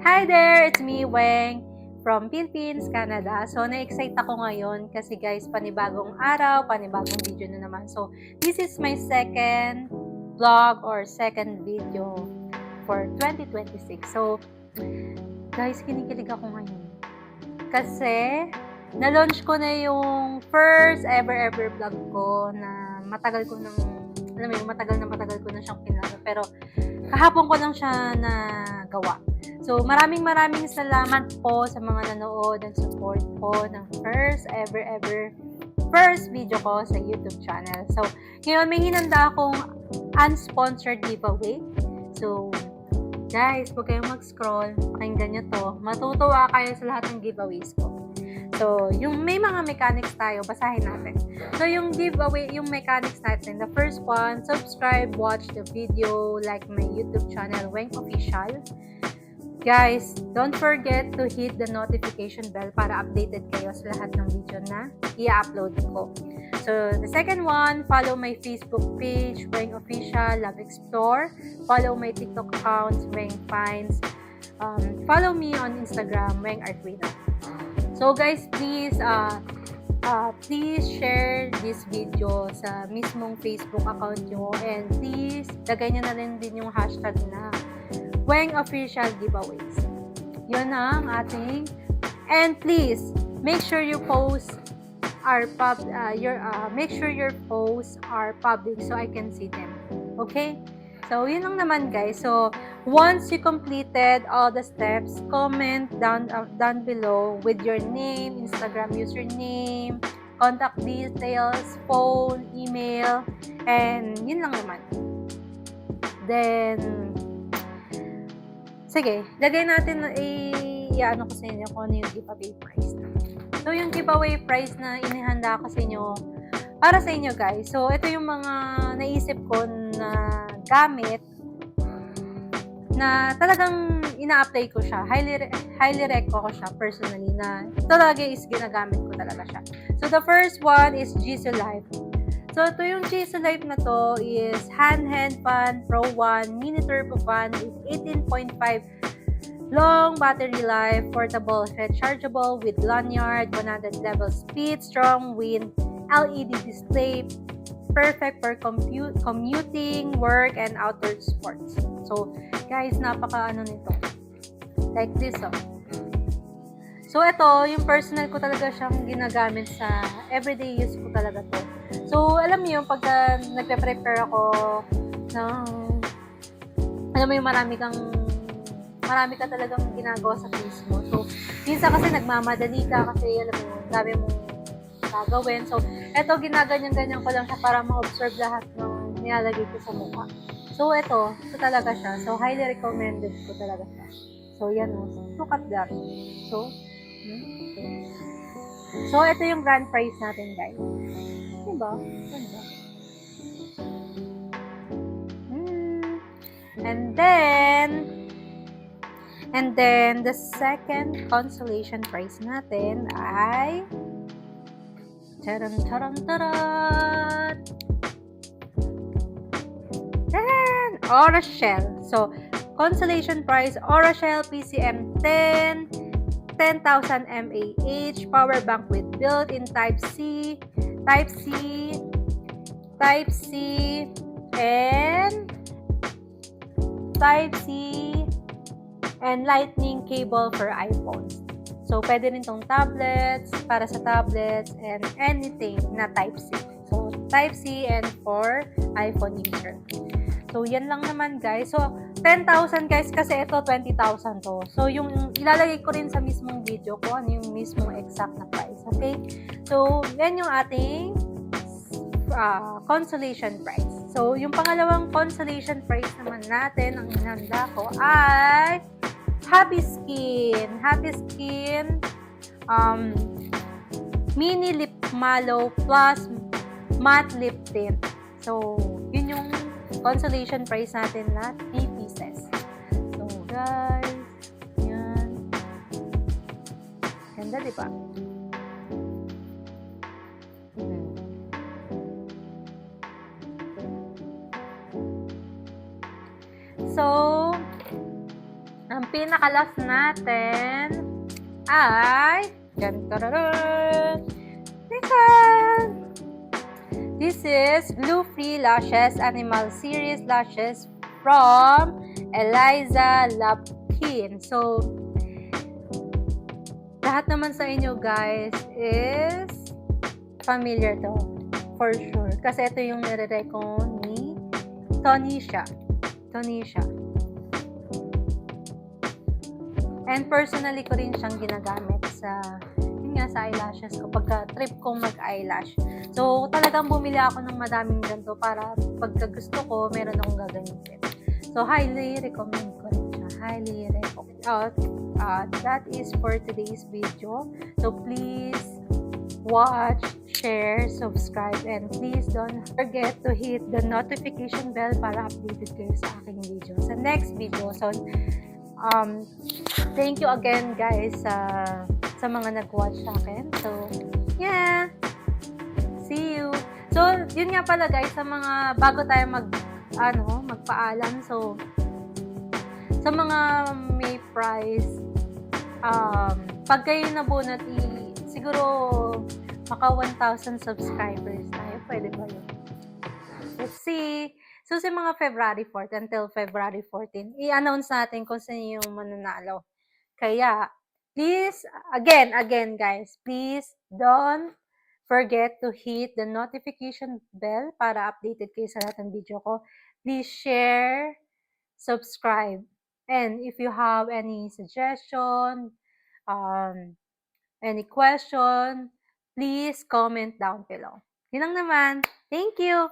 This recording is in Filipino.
Hi there! It's me, Weng, from Philippines, Canada. So, na-excite ako ngayon kasi guys, panibagong araw, panibagong video na naman. So, this is my second vlog or second video for 2026. So, guys, kinikilig ako ngayon. Kasi, na-launch ko na yung first ever vlog ko na matagal ko nang, alam mo yung matagal ko na siyang pinlaro. Pero, kahapon ko lang siya nagawa. So, maraming salamat po sa mga nanood and support po ng first video ko sa YouTube channel. So, ngayon may hinanda akong unsponsored giveaway. So, guys, huwag kayong mag-scroll. Pakinggan nyo to. Matutuwa kayo sa lahat ng giveaways ko. So, yung may mga mechanics tayo, basahin natin. So, yung giveaway, yung mechanics natin, the first one, subscribe, watch the video, like my YouTube channel, Weng Official. Guys, don't forget to hit the notification bell para updated kayo sa lahat ng video na i-upload ko. So, the second one, follow my Facebook page, Weng Official, Love Explore. Follow my TikTok accounts, Weng Finds. Follow me on Instagram, Weng Artwino. So, guys, please share this video sa mismong Facebook account nyo and please, lagay nyo na rin din yung hashtag na Weng Official Giveaways. Yun ang ating. And please, make sure your posts are public so I can see them. Okay? So, yun lang naman, guys. So, once you completed all the steps, comment down below with your name, Instagram username, contact details, phone, email, and yun lang naman. Then, sige, lagay natin na i-ano ko sa inyo kung ano yung giveaway prize na. So, yung giveaway prize na inihanda ko sa inyo, para sa inyo guys. So, ito yung mga naisip ko na gamit na talagang ina-apply ko siya. Highly rec ko siya personally na talaga is ginagamit ko talaga siya. So, the first one is Jisoo Life. So, ito yung Jisoo Life na to is hand fan Pro 1 mini turbo fan with 18.5 long battery life, portable, rechargeable with lanyard, 100 level speed, strong wind, LED display, perfect for commuting, work, and outdoor sports. So, guys, napaka-ano nito. Like this, oh. So, ito, yung personal ko talaga siyang ginagamit sa everyday use ko talaga to. So, alam mo yung pagka nagpe-prepare ako ng, alam mo yung marami ka talagang ginagawa sa face mo. So, minsan kasi nagmamadali ka kasi, alam mo, dami mong gagawin. So, eto, ginaganyan-ganyan ko lang siya para ma-observe lahat ng nilalagay ko sa mukha. So, ito talaga siya. So, highly recommended ko talaga siya. So, yan o. Look at that. So, ito yung grand prize natin, guys. Diba? Ganda. And then, the second consolation prize natin ay taran! Orashell. So, consolation prize, Orashell PCM 10, 10,000 mAh, power bank with built-in Type-C, and lightning cable for iPhones. So, pwede rin tong tablets, para sa tablets, and anything na Type-C. So, Type-C and for iPhone user. So, yan lang naman, guys. So, 10,000, guys, kasi ito, 20,000 to. So, yung ilalagay ko rin sa mismong video ko, ano yung mismong exact na price. Okay? So, yan yung ating consolation prize. So, yung pangalawang consolation prize naman natin, ang inihanda ko ay Happy Skin mini lip mallow plus matte lip tint. So, yun yung consolation prize natin na 3 pieces. So, guys, yan. Ganda, diba? So, ang pinaka-last natin ay this is Glue Free Lashes Animal Series Lashes from Eliza Lapkin. So, lahat naman sa inyo guys is familiar to for sure. Kasi ito yung nire-recommend ni Tonisha. And personally ko rin siyang ginagamit sa eyelashes ko pagka trip kong mag-eyelash. So, talagang bumili ako ng madaming ganito para pagka gusto ko, meron akong gagamitin. So, highly recommend ko rin siya. Highly recommend. That is for today's video. So, please watch, share, subscribe, and please don't forget to hit the notification bell para updated kayo sa aking video. Sa next video. So, thank you again guys sa mga nag-watch sa akin. So, yeah. See you. So, yun nga pala guys, sa mga bago tayo magpaalam. So, sa mga may price, pag kayo nabunot, siguro maka 1,000 subscribers tayo. Pwede ba yun? Let's see. So, sa mga February 4 until February 14, i-announce natin kung sino yung mananalo. Kaya, please, again guys, please don't forget to hit the notification bell para updated kayo sa lahat ng video ko. Please share, subscribe, and if you have any suggestion, any question, please comment down below. Yun lang naman. Thank you!